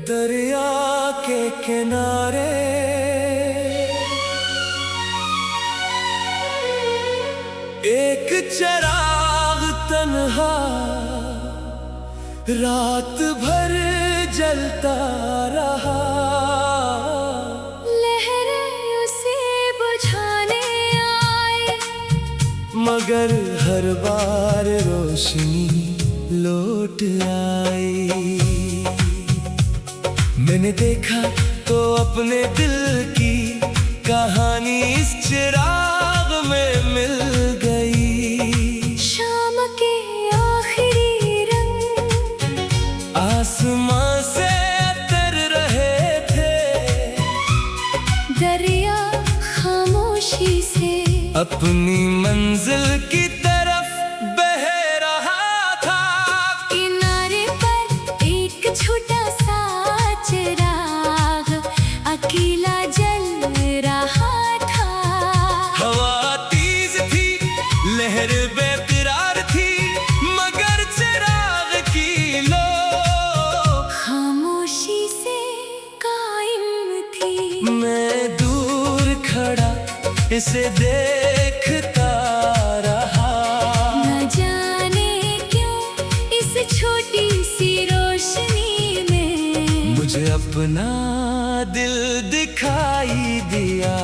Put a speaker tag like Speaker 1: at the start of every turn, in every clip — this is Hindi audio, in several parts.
Speaker 1: दरिया के किनारे एक चिराग तन्हा रात भर जलता रहा।
Speaker 2: लहरें उसे बुझाने आए,
Speaker 1: मगर हर बार रोशनी लौट आई। मैंने देखा तो अपने दिल की कहानी इस चिराग में मिल गई।
Speaker 2: शाम के आखिरी रंग
Speaker 1: आसमां से उतर रहे थे,
Speaker 2: दरिया खामोशी से
Speaker 1: अपनी मंजिल की तरफ बह रहा था।
Speaker 2: किनारे पर एक छोटा सा चिराग अकेला जल रहा था।
Speaker 1: हवा तेज थी, लहर बेकरार थी, मगर चिराग की लो
Speaker 2: खामोशी से कायम थी।
Speaker 1: मैं दूर खड़ा इसे देखता रहा।
Speaker 2: न जाने क्यों इस छोटी सी रोशनी में
Speaker 1: मुझे अपना दिल दिखाई दिया।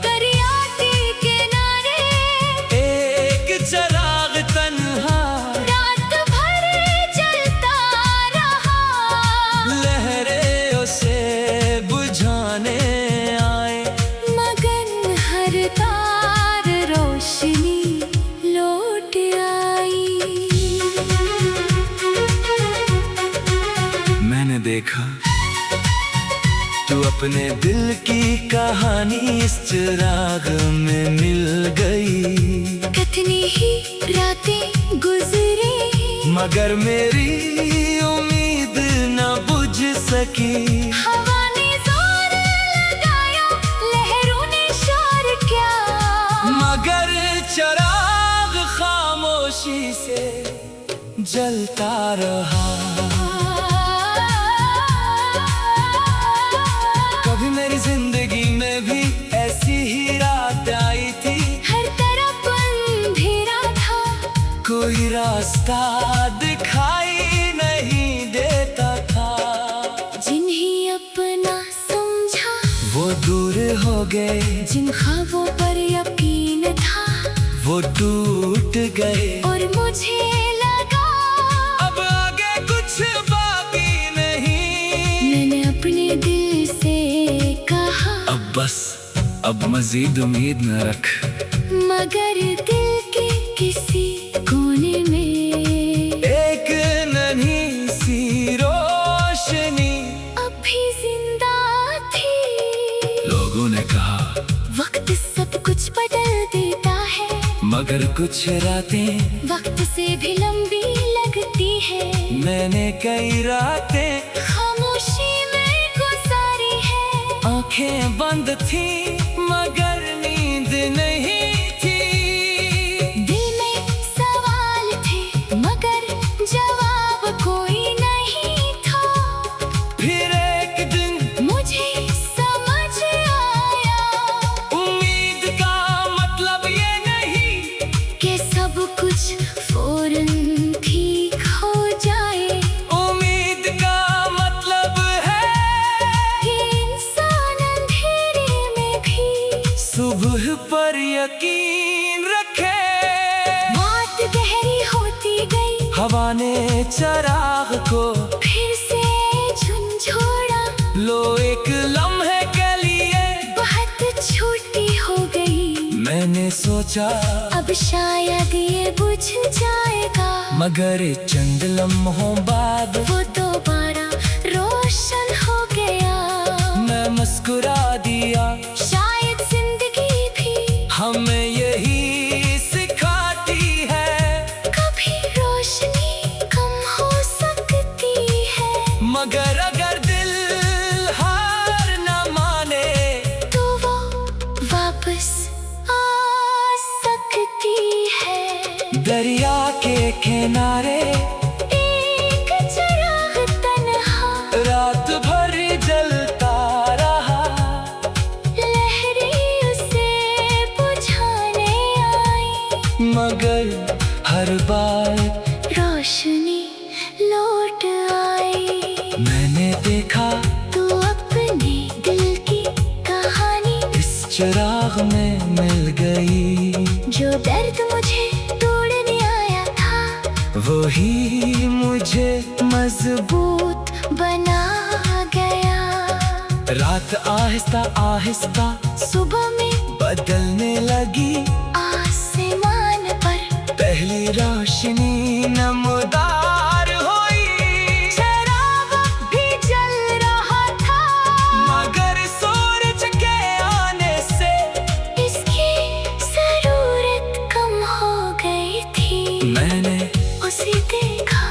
Speaker 2: दरिया के किनारे
Speaker 1: एक चिराग तन्हा
Speaker 2: रात भर जलता रहा।
Speaker 1: लहरें उसे बुझाने आए,
Speaker 2: मगर हर तार रोशनी लौट आई।
Speaker 1: मैंने देखा तू अपने दिल की कहानी इस चिराग में मिल गई।
Speaker 2: कितनी ही रातें गुजरी,
Speaker 1: मगर मेरी उम्मीद न बुझ सकी।
Speaker 2: हवा ने जोर लगाया, लहरों ने शोर किया,
Speaker 1: मगर चिराग खामोशी से जलता रहा। कभी मेरी जिंदगी में भी ऐसी ही रात आई थी।
Speaker 2: हर तरफ अंधेरा था,
Speaker 1: कोई रास्ता दिखाई नहीं देता था।
Speaker 2: जिन्हें अपना समझा
Speaker 1: वो दूर हो गए,
Speaker 2: जिन ख्वाबों पर यकीन था
Speaker 1: वो टूट गए।
Speaker 2: और मुझे लगा
Speaker 1: अब आगे कुछ बाकी नहीं।
Speaker 2: मैंने अपने दिल से कहा,
Speaker 1: अब बस, अब मजीद उम्मीद न रख।
Speaker 2: मगर दिल के किसी कोने में
Speaker 1: एक नन्ही सी रोशनी
Speaker 2: अभी जिंदा थी।
Speaker 1: लोगों ने कहा
Speaker 2: वक्त सब कुछ बदल देता है,
Speaker 1: मगर कुछ रातें
Speaker 2: वक्त से भी लंबी लगती है।
Speaker 1: मैंने कई रातें
Speaker 2: खामोशी में गुजारी है,
Speaker 1: आंखें बंद थी मगर नींद नहीं थी।
Speaker 2: दिल में सवाल थे मगर जवाब कोई नहीं था।
Speaker 1: फिर एक दिन
Speaker 2: मुझे समझ आया
Speaker 1: उम्मीद का मतलब ये नहीं
Speaker 2: कि सब कुछ फौरन ठीक हो जाए।
Speaker 1: उम्मीद का मतलब है
Speaker 2: कि इंसान अंधेरे में भी
Speaker 1: सुबह पर यकीन रखे।
Speaker 2: बात गहरी होती गई,
Speaker 1: हवा ने चिराग को
Speaker 2: फिर से झंझोड़ा।
Speaker 1: लो एक लम्हे के लिए
Speaker 2: बहुत छोटी हो गई,
Speaker 1: मैंने सोचा
Speaker 2: अब शायद ये बुझ जाएगा।
Speaker 1: मगर चंद लम्हों बाद
Speaker 2: वो दोबारा रोशन हो गया।
Speaker 1: मैं मुस्कुरा दिया।
Speaker 2: शायद जिंदगी भी
Speaker 1: हमें यही सिखाती है,
Speaker 2: कभी रोशनी कम हो सकती है।
Speaker 1: मगर अगर दिल हार न माने
Speaker 2: तो वो वापस आ सकती है।
Speaker 1: दरिया के किनारे आए,
Speaker 2: रोशनी लौट आई।
Speaker 1: मैंने देखा
Speaker 2: तू अपने दिल की कहानी
Speaker 1: इस चिराग में मिल गई।
Speaker 2: जो दर्द मुझे तोड़ने आया था
Speaker 1: वही मुझे
Speaker 2: मजबूत बना गया।
Speaker 1: रात आहिस्ता आहिस्ता
Speaker 2: सुबह में
Speaker 1: बदलने लगी,
Speaker 2: आसमान पर
Speaker 1: पहली रोशनी नमदार हुई।
Speaker 2: चिराग भी जल रहा था,
Speaker 1: मगर सूरज के आने से
Speaker 2: इसकी जरूरत कम हो गई थी।
Speaker 1: मैंने
Speaker 2: उसे देखा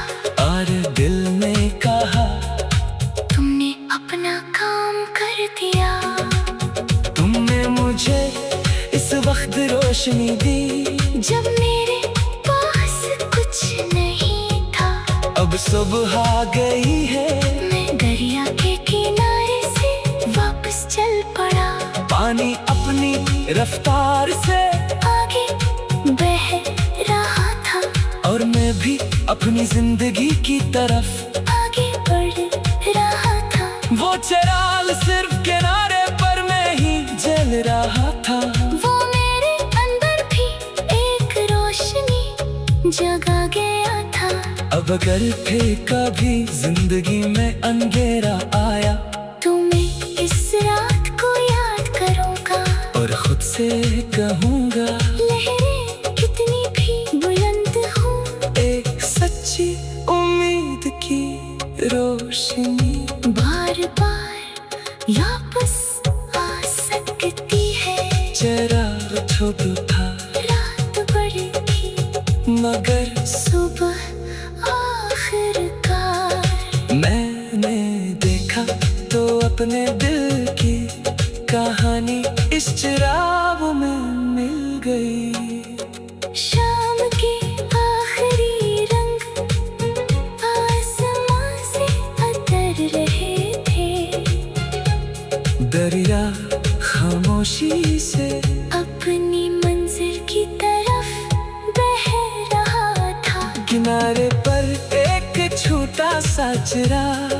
Speaker 1: और दिल में कहा,
Speaker 2: तुमने अपना काम कर दिया।
Speaker 1: तुमने मुझे इस वक्त रोशनी दी,
Speaker 2: जब मेरे पास कुछ नहीं था।
Speaker 1: अब सुबह आ गई है।
Speaker 2: मैं दरिया के किनारे से वापस चल पड़ा,
Speaker 1: पानी अपनी रफ्तार से
Speaker 2: आगे बह रहा था
Speaker 1: और मैं भी अपनी जिंदगी की तरफ
Speaker 2: आगे बढ़ रहा था।
Speaker 1: वो चिराग सिर्फ किनारे पर मैं ही जल रहा था।
Speaker 2: वो मेरे अंदर भी एक रोशनी जगा गया था।
Speaker 1: अब अगर फिर कभी जिंदगी में अंधेरा आया
Speaker 2: तो मैं इस रात को याद करूंगा
Speaker 1: और खुद से कहूँगा,
Speaker 2: लहरें कितनी भी बुलंद हो,
Speaker 1: एक सच्ची उम्मीद की रोशनी
Speaker 2: बार बार वापस आ सकती है।
Speaker 1: चिराग छोटा था
Speaker 2: रात बड़ी थी
Speaker 1: मगर
Speaker 2: सुबह आखिरकार।
Speaker 1: मैंने देखा तो अपने दिल की कहानी इस चिराग में मिल गई।
Speaker 2: शाम के आखिरी रंग आसमां से उतर रहे थे।
Speaker 1: दरिया खामोशी से
Speaker 2: अपनी मंजिल की तरफ बह रहा था।
Speaker 1: किनारे पर एक छोटा सा चिराग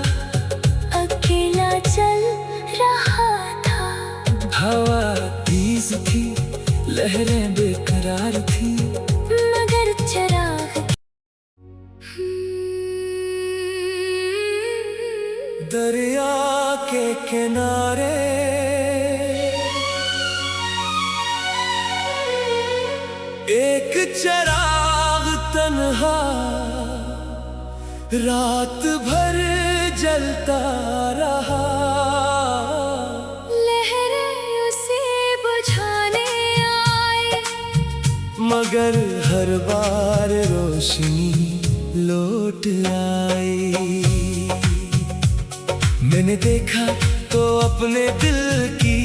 Speaker 2: अकेला चल रहा था।
Speaker 1: हवा तेज थी, लहरें बेकरार थी,
Speaker 2: मगर चिराग
Speaker 1: दरिया के किनारे एक चिराग तन्हा रात भर जलता रहा।
Speaker 2: लहरें उसे बुझाने आई,
Speaker 1: मगर हर बार रोशनी लौट आई। मैंने देखा तो अपने दिल की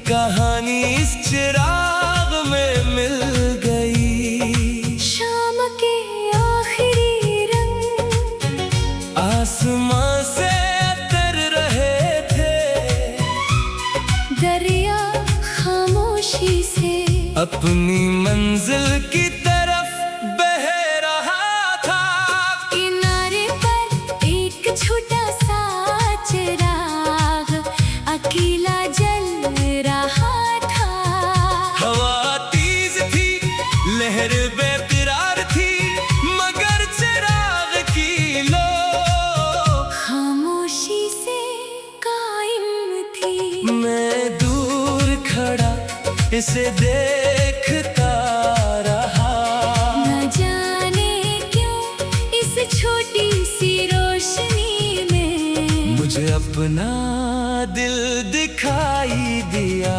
Speaker 1: कहानी इस चिराग में मिल गई।
Speaker 2: शाम के आखिरी रंग
Speaker 1: आसमां से उतर रहे थे।
Speaker 2: दरिया खामोशी से
Speaker 1: अपनी मंजिल की तरफ बह रहा था।
Speaker 2: किनारे पर एक छोटा सा चिराग अकेला जल रहा था।
Speaker 1: हवा तेज थी, लहर बेकरार थी, मगर चिराग की लो
Speaker 2: खामोशी से कायम थी।
Speaker 1: मैं दूर खड़ा इसे देखता रहा।
Speaker 2: न जाने क्यों इस छोटी सी रोशनी में
Speaker 1: मुझे अपना दिल दिखाई दिया।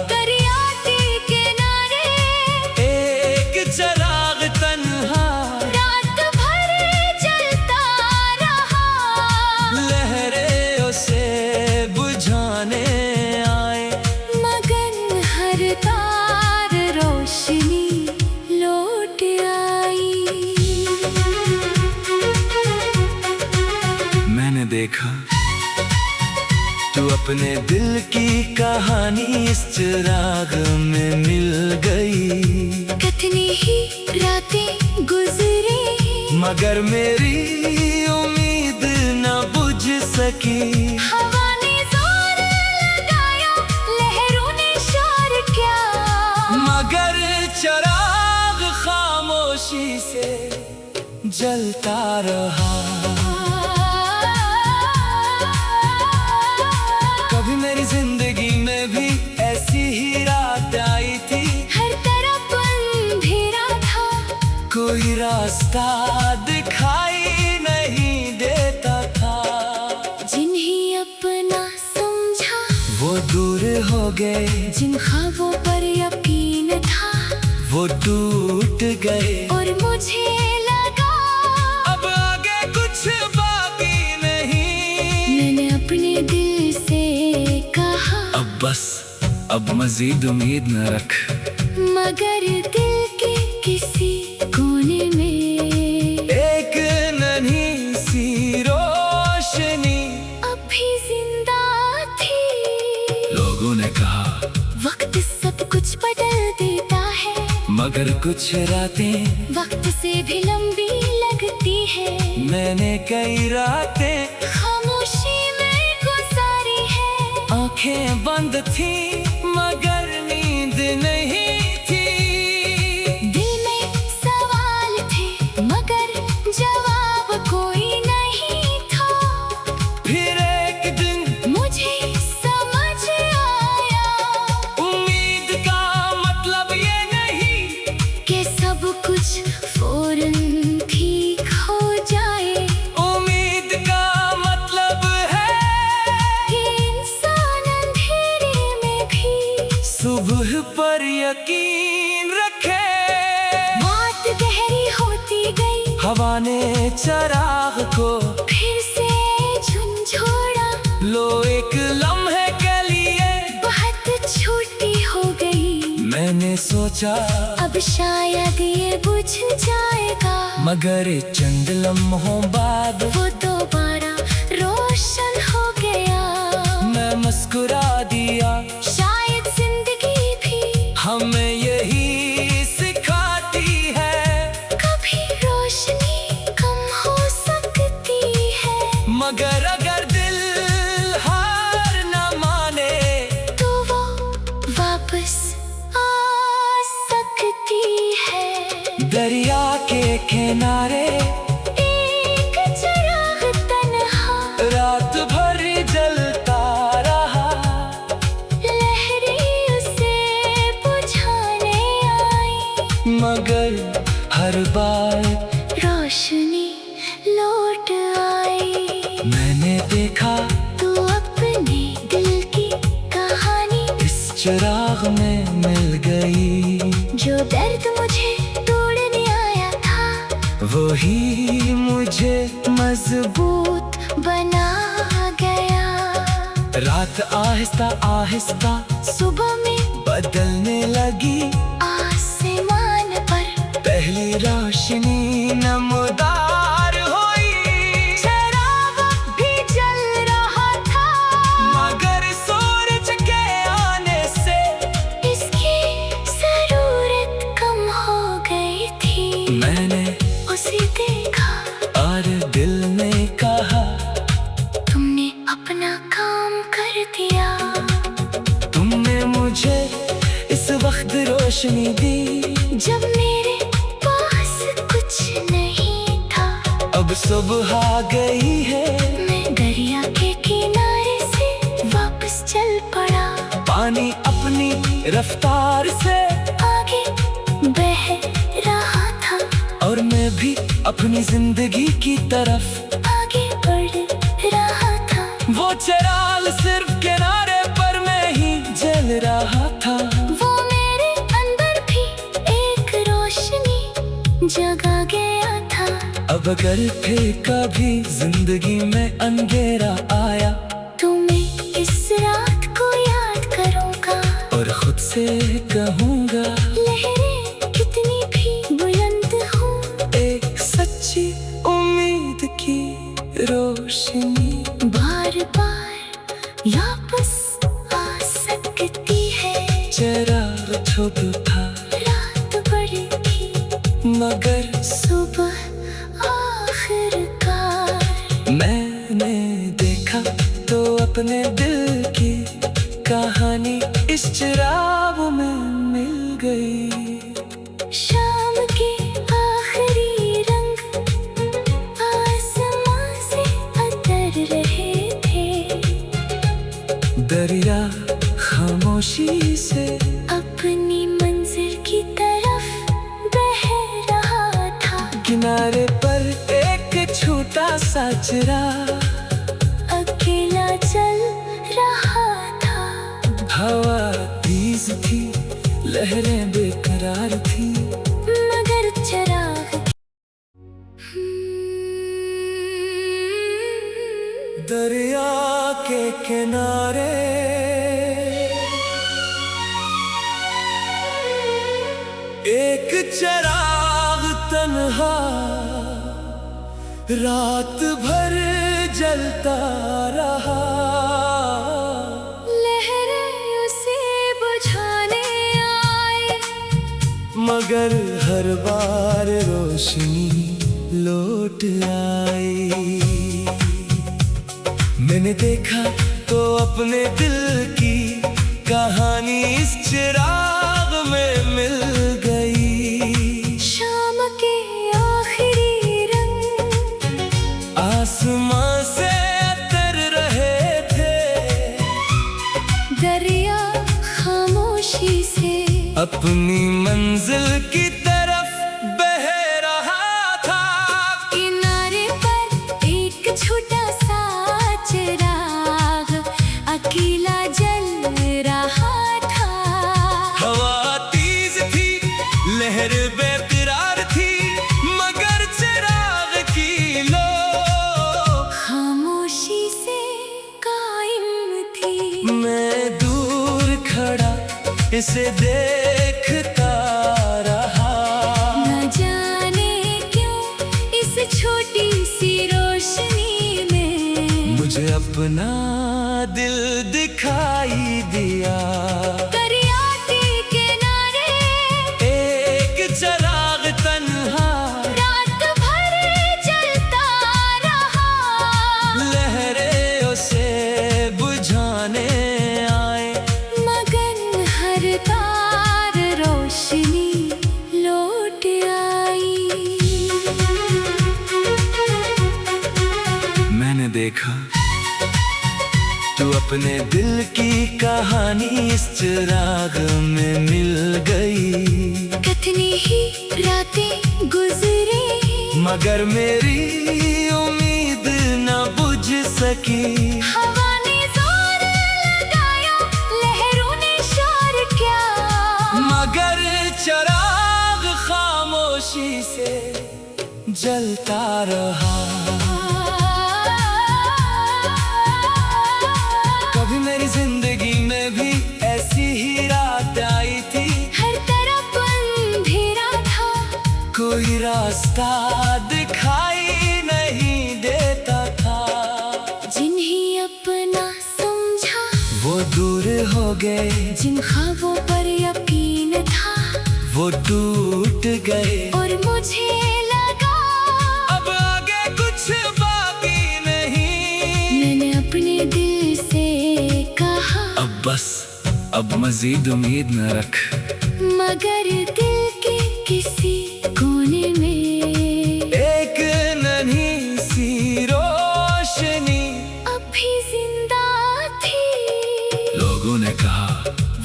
Speaker 2: दरिया के किनारे
Speaker 1: एक चिराग तन्हा
Speaker 2: रात भर जलता रहा।
Speaker 1: लहरें उसे बुझाने आए,
Speaker 2: मगर हर तार रोशनी लौट आई।
Speaker 1: मैंने देखा तू अपने दिल की कहानी इस चिराग में मिल गई।
Speaker 2: कितनी ही रातें गुजरी
Speaker 1: मगर मेरी उम्मीद न बुझ सकी।
Speaker 2: हवा ने जोर लगाया, लहरों ने शोर किया,
Speaker 1: मगर चिराग खामोशी से जलता रहा। कभी मेरी जिंदगी में भी ऐसी ही रात आई थी।
Speaker 2: हर तरफ अंधेरा था,
Speaker 1: कोई रास्ता दिखाई नहीं देता था।
Speaker 2: जिन्हें अपना समझा
Speaker 1: वो दूर हो गए,
Speaker 2: जिन ख्वाबों पर यकीन था
Speaker 1: वो टूट गए।
Speaker 2: और मुझे लगा
Speaker 1: अब आगे कुछ बाकी नहीं।
Speaker 2: मैंने अपने दिल से कहा
Speaker 1: अब बस, अब मजीद उम्मीद न रख।
Speaker 2: मगर दिल के किसी कोने में
Speaker 1: एक नन्ही सी रोशनी
Speaker 2: अभी जिंदा थी।
Speaker 1: लोगों ने कहा
Speaker 2: वक्त सब कुछ बदल देता है,
Speaker 1: मगर कुछ रातें
Speaker 2: वक्त से भी लंबी लगती है।
Speaker 1: मैंने कई रातें
Speaker 2: खामोशी में गुजारी है,
Speaker 1: आंखें बंद थी मगर नींद नहीं थी।
Speaker 2: दिल में सवाल थे मगर जवाब कोई नहीं था।
Speaker 1: फिर एक दिन
Speaker 2: मुझे समझ आया
Speaker 1: उम्मीद का मतलब ये नहीं
Speaker 2: कि सब कुछ फौरन ठीक हो जाए।
Speaker 1: उम्मीद का मतलब है
Speaker 2: कि इंसान अंधेरे में भी
Speaker 1: सुबह पर यकीन रखे।
Speaker 2: बात गहरी होती गई,
Speaker 1: हवा ने चिराग को
Speaker 2: फिर से झुंझोड़ा।
Speaker 1: लो एक लम्हे के लिए
Speaker 2: बहुत छोटी हो गई,
Speaker 1: मैंने सोचा
Speaker 2: अब शायद ये बुझ जाएगा।
Speaker 1: मगर चंद लम्हों बाद
Speaker 2: वो दोबारा रोशन हो गया।
Speaker 1: मैं मुस्कुरा दिया।
Speaker 2: शायद जिंदगी भी
Speaker 1: हमें यही सिखाती है,
Speaker 2: कभी रोशनी कम हो सकती है।
Speaker 1: मगर अगर दिल हार न माने
Speaker 2: तो वो वापस आ सकती है।
Speaker 1: दरिया के किनारे
Speaker 2: एक चिराग तन्हा
Speaker 1: रात भर जलता रहा।
Speaker 2: लहरें उसे बुझाने आई,
Speaker 1: मगर हर बार
Speaker 2: रोशनी लौट आई।
Speaker 1: मैंने देखा
Speaker 2: तू अपने दिल की कहानी
Speaker 1: इस चिराग में मिल गई।
Speaker 2: जो दर्द मुझे तोड़ने आया था
Speaker 1: वही मुझे
Speaker 2: मजबूत बना गया।
Speaker 1: रात आहिस्ता आहिस्ता
Speaker 2: सुबह में
Speaker 1: बदलने लगी।
Speaker 2: आसमान पर
Speaker 1: पहली रोशनी नमदार हुई।
Speaker 2: चिराग भी जल रहा था,
Speaker 1: मगर सूरज के आने से
Speaker 2: इसकी जरूरत कम हो गई थी।
Speaker 1: मैंने
Speaker 2: उसे देखा,
Speaker 1: और दिल ने कहा
Speaker 2: तुमने अपना काम कर दिया।
Speaker 1: तुमने मुझे इस वक्त रोशनी दी
Speaker 2: जब मेरे पास कुछ नहीं था।
Speaker 1: अब सुबह आ गई है।
Speaker 2: मैं दरिया के किनारे से वापस चल पड़ा।
Speaker 1: पानी अपनी रफ्तार से
Speaker 2: आगे बह रहा था
Speaker 1: और मैं भी अपनी जिंदगी की तरफ
Speaker 2: आगे बढ़ रहा था।
Speaker 1: वो चिराग सिर्फ किनारे पर मैं ही जल रहा था।
Speaker 2: वो मेरे अंदर भी एक रोशनी जगा गया था।
Speaker 1: अब अगर फिर कभी जिंदगी में अंधेरा आया
Speaker 2: तो मैं इस रात को याद करूंगा
Speaker 1: और खुद से कहूँगा
Speaker 2: लहरें कितनी भी बुलंद हो,
Speaker 1: एक सच्ची उम्मीद की रोशनी
Speaker 2: बार बार वापस
Speaker 1: शुभ था।
Speaker 2: रात बड़ी थी
Speaker 1: मगर
Speaker 2: सुबह आखिरकार
Speaker 1: मैंने देखा तो अपने दिल की कहानी इस चिराग में मिल गई।
Speaker 2: शाम के आखिरी रंग आसमां से उतर रहे थे।
Speaker 1: दरिया खामोशी से
Speaker 2: अपनी मंजिल की तरफ बह रहा था।
Speaker 1: किनारे पर एक छोटा सा चिराग
Speaker 2: अकेला चल रहा था।
Speaker 1: हवा तेज थी, लहरें बेकरार थी,
Speaker 2: मगर चिराग
Speaker 1: दरिया के किनारे एक चिराग तन्हा रात भर जलता रहा।
Speaker 2: लहरें उसे बुझाने आई,
Speaker 1: मगर हर बार रोशनी लौट आई। मैंने देखा तो अपने दिल की कहानी इस चिराग में मिल गई।
Speaker 2: शाम के आखिरी रंग
Speaker 1: आसमां से उतर रहे थे।
Speaker 2: दरिया खामोशी से
Speaker 1: अपनी मंजिल की तरफ बह रहा था।
Speaker 2: किनारे पर एक छोटा सा चिराग अकेला जल रहा था।
Speaker 1: हवा तेज थी, लहर बेकरार थी, मगर चिराग की लो
Speaker 2: खामोशी से कायम थी।
Speaker 1: मैं दूर खड़ा इसे देखता रहा।
Speaker 2: न जाने क्यों इस छोटी सी रोशनी में
Speaker 1: मुझे अपना दिल दिखाई दिया।
Speaker 2: दरिया के किनारे
Speaker 1: एक चिराग तन्हा
Speaker 2: रात भर जलता रहा।
Speaker 1: लहरें उसे बुझाने आए,
Speaker 2: मगर हर तार रोशनी लौट आई।
Speaker 1: मैंने देखा तो अपने दिल की कहानी इस चिराग में मिल गई।
Speaker 2: कितनी ही रातें गुजरी,
Speaker 1: मगर मेरी उम्मीद न बुझ सकी।
Speaker 2: हवा ने जोर लगाया, लहरों ने शोर किया,
Speaker 1: मगर चिराग खामोशी से जलता रहा। कभी मेरी जिंदगी में भी ऐसी ही रात आई थी।
Speaker 2: हर तरफ अंधेरा था,
Speaker 1: कोई रास्ता दिखाई नहीं देता था।
Speaker 2: जिन्हें अपना समझा
Speaker 1: वो दूर हो गए,
Speaker 2: जिन ख्वाबों पर यकीन था
Speaker 1: वो टूट गए।
Speaker 2: और मुझे लगा
Speaker 1: अब आगे कुछ बाकी नहीं।
Speaker 2: मैंने अपने दिल से कहा
Speaker 1: अब बस, अब मजीद उम्मीद न रख।
Speaker 2: मगर दिल के किसी कोने में
Speaker 1: एक नन्ही सी रोशनी
Speaker 2: अभी जिंदा थी।
Speaker 1: लोगों ने कहा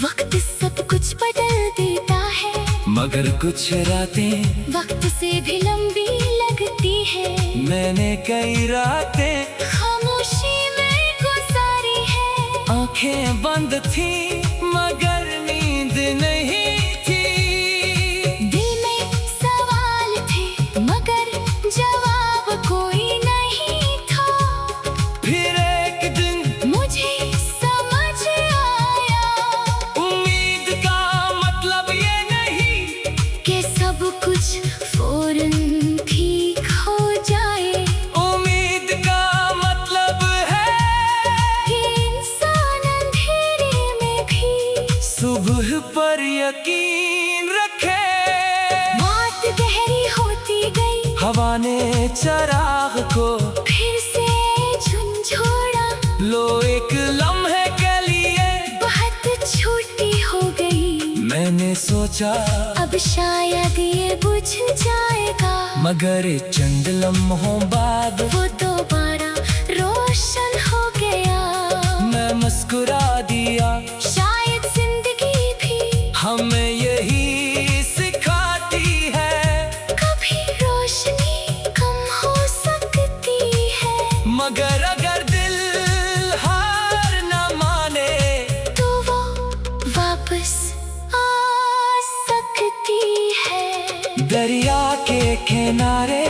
Speaker 2: वक्त सब कुछ बदल देता है,
Speaker 1: मगर कुछ रातें
Speaker 2: वक्त से भी लंबी लगती है।
Speaker 1: मैंने कई रातें
Speaker 2: खामोशी में गुजारी है,
Speaker 1: आंखें बंद थी मगर नींद नहीं थी।
Speaker 2: दिल में सवाल थे मगर जवाब कोई नहीं था।
Speaker 1: फिर एक दिन
Speaker 2: मुझे समझ आया
Speaker 1: उम्मीद का मतलब ये नहीं
Speaker 2: कि सब कुछ फौरन ठीक हो जाए।
Speaker 1: उम्मीद का मतलब है
Speaker 2: कि इंसान अंधेरे में भी
Speaker 1: यकीन रखे।
Speaker 2: बात गहरी होती गई,
Speaker 1: हवा ने चराग को
Speaker 2: फिर से झुंझोड़ा।
Speaker 1: लो एक लम्हे के लिए
Speaker 2: बहुत छोटी हो गई,
Speaker 1: मैंने सोचा
Speaker 2: अब शायद ये बुझ जाएगा।
Speaker 1: मगर चंद लम्हों बाद
Speaker 2: वो दोबारा रोशन हो गया।
Speaker 1: मैं मुस्कुरा दिया।
Speaker 2: शायद जिंदगी भी
Speaker 1: हमें यही सिखाती है,
Speaker 2: कभी रोशनी कम हो सकती है।
Speaker 1: मगर अगर दिल हार न माने
Speaker 2: तो वो वापस आ सकती है।
Speaker 1: दरिया के किनारे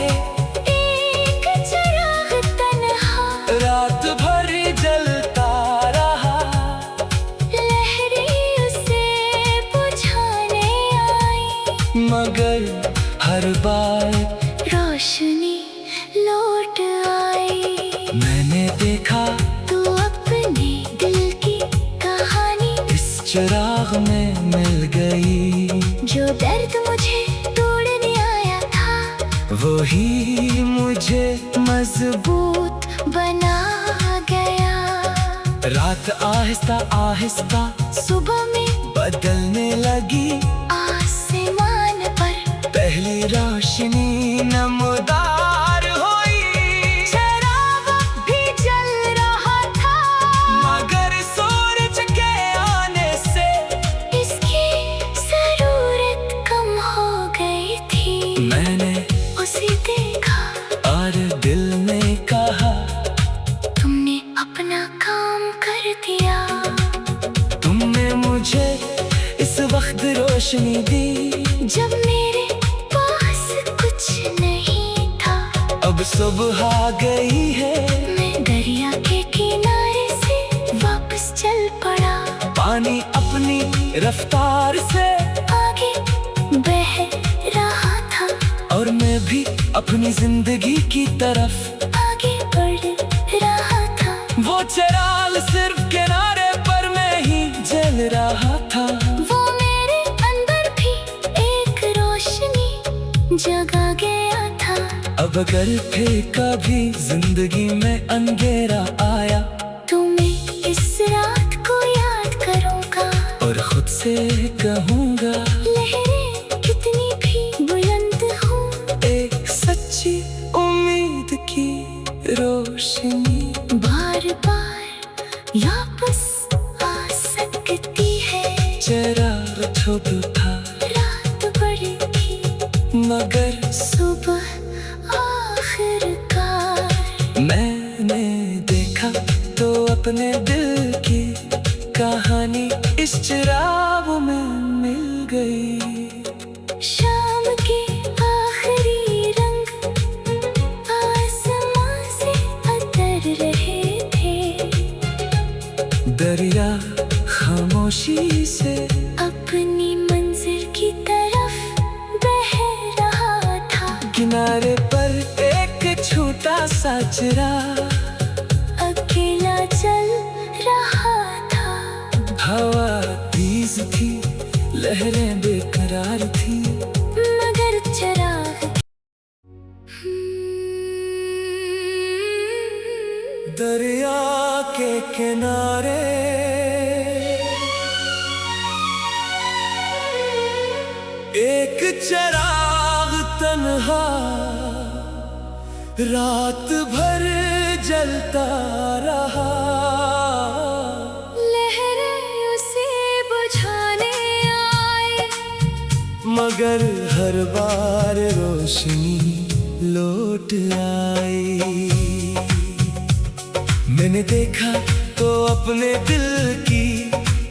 Speaker 2: एक चिराग तन्हा
Speaker 1: रात भर जलता रहा।
Speaker 2: लहरें उसे बुझाने आई,
Speaker 1: मगर हर बार
Speaker 2: रोशनी लौट आई।
Speaker 1: मैंने देखा
Speaker 2: तू अपने दिल की कहानी
Speaker 1: इस चिराग में मिल गई।
Speaker 2: जो दर्द मुझे तोड़ने आया था,
Speaker 1: वही मुझे
Speaker 2: मजबूत बना गया।
Speaker 1: रात आहिस्ता आहिस्ता
Speaker 2: सुबह में
Speaker 1: बदलने लगी।
Speaker 2: आसमान पर
Speaker 1: पहली रोशनी नमदार हुई।
Speaker 2: चिराग भी जल रहा था,
Speaker 1: मगर सूरज के आने से
Speaker 2: इसकी जरूरत कम हो गई थी।
Speaker 1: मैंने
Speaker 2: उसे देखा,
Speaker 1: और दिल में कहा
Speaker 2: तुमने अपना काम कर दिया।
Speaker 1: तुमने मुझे इस वक्त रोशनी दी,
Speaker 2: जब मेरे पास कुछ नहीं था।
Speaker 1: अब सुबह आ गई है।
Speaker 2: मैं दरिया के किनारे से वापस चल पड़ा।
Speaker 1: पानी अपनी रफ्तार से
Speaker 2: आगे बह रहा था,
Speaker 1: और मैं भी अपनी जिंदगी की तरफ
Speaker 2: आगे बढ़ रहा था।
Speaker 1: वो चिराग सिर्फ किनारे पर मैं ही जल रहा था।
Speaker 2: वो मेरे अंदर भी एक रोशनी जगा गया था।
Speaker 1: अब अगर फिर कभी जिंदगी में अंधेरा आया,
Speaker 2: तो मैं इस रात को याद करूंगा
Speaker 1: और खुद से कहूँगा
Speaker 2: लहरें कितनी भी बुलंद हूँ,
Speaker 1: एक सच्ची उम्मीद की रोशनी
Speaker 2: बार बार वापस आ सकती है।
Speaker 1: चिराग छोटा था,
Speaker 2: रात बड़ी थी,
Speaker 1: मगर
Speaker 2: सुबह आखिरकार।
Speaker 1: मैंने देखा तो अपने दिल की कहानी इस चिराग में मिल गई।
Speaker 2: शाम के आखिरी रंग आसमां से उतर रहे थे।
Speaker 1: दरिया खामोशी से
Speaker 2: अपनी मंजिल की तरफ बह रहा था।
Speaker 1: किनारे पर एक छोटा सा चिराग
Speaker 2: अकेला चल रहा था।
Speaker 1: हवा तेज थी, लहरें बेकरार थी,
Speaker 2: मगर चिराग
Speaker 1: दरिया के किनारे एक चिराग तन्हा रात भर जलता रहा।
Speaker 2: लहरें उसे बुझाने आई,
Speaker 1: मगर हर बार रोशनी लौट आई। मैंने देखा तो अपने दिल की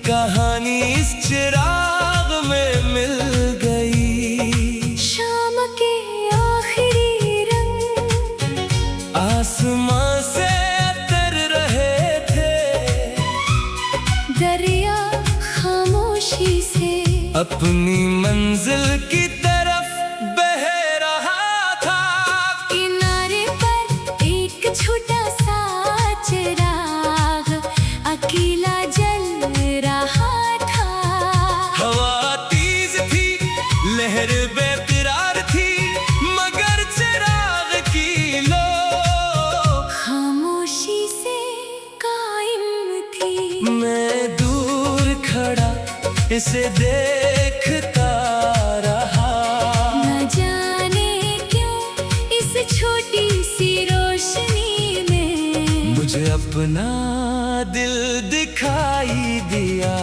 Speaker 1: कहानी इस चिराग में मिल गई।
Speaker 2: शाम के आखिरी रंग
Speaker 1: आसमां से उतर रहे थे।
Speaker 2: दरिया खामोशी से
Speaker 1: अपनी मंजिल की तरफ बह रहा था।
Speaker 2: किनारे पर एक छोटा सा चिराग अकेला जल रहा था।
Speaker 1: हवा से देखता रहा।
Speaker 2: न जाने क्यों इस छोटी सी रोशनी में
Speaker 1: मुझे अपना दिल दिखाई दिया।